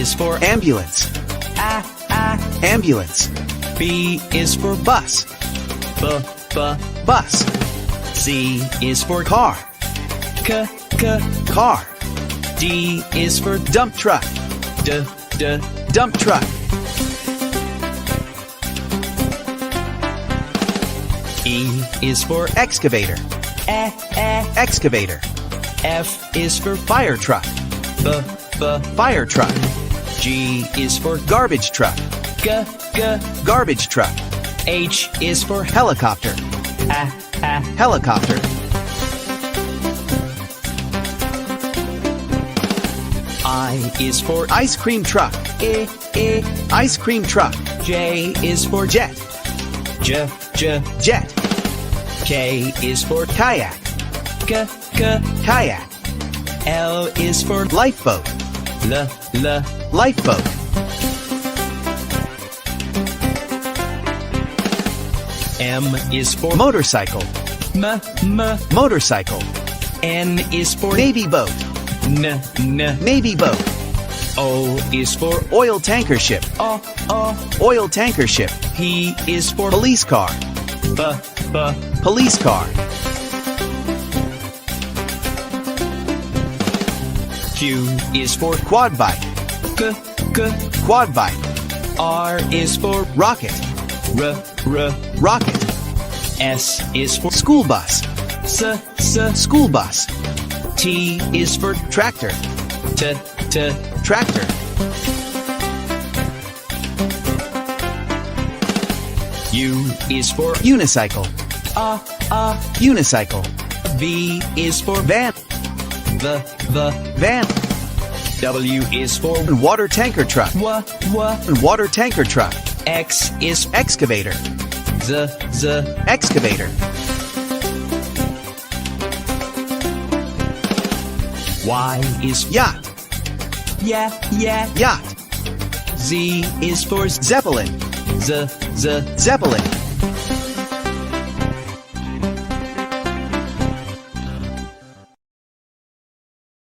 is for ambulance. Ambulance. B is for Bus. Bus. C is for Car. Car. D is for Dump truck. Dump truck. E is for Excavator. Excavator. F is for Fire truck. Fire truck. G is for Garbage truck. Garbage truck. H is for Helicopter. Helicopter. I is for Ice cream truck. Ice cream truck. J is for Jet. Jet. K is for Kayak. Kayak. L is for Lifeboat. Lifeboat. M is for Motorcycle. Motorcycle. N is for Navy boat. Navy boat. O is for Oil tanker ship. Oil tanker ship. P is for Police car. Police car. Q is for Quad bike. Quad bike. R is for Rocket. Rocket. S is for School bus. School bus. T is for Tractor. Tractor. U is for Unicycle. Unicycle. V is for Van. Van. W is for Water tanker truck. Water tanker truck. X is Excavator. Excavator. Y is Yacht. Yacht. Z is for Zeppelin. Zeppelin.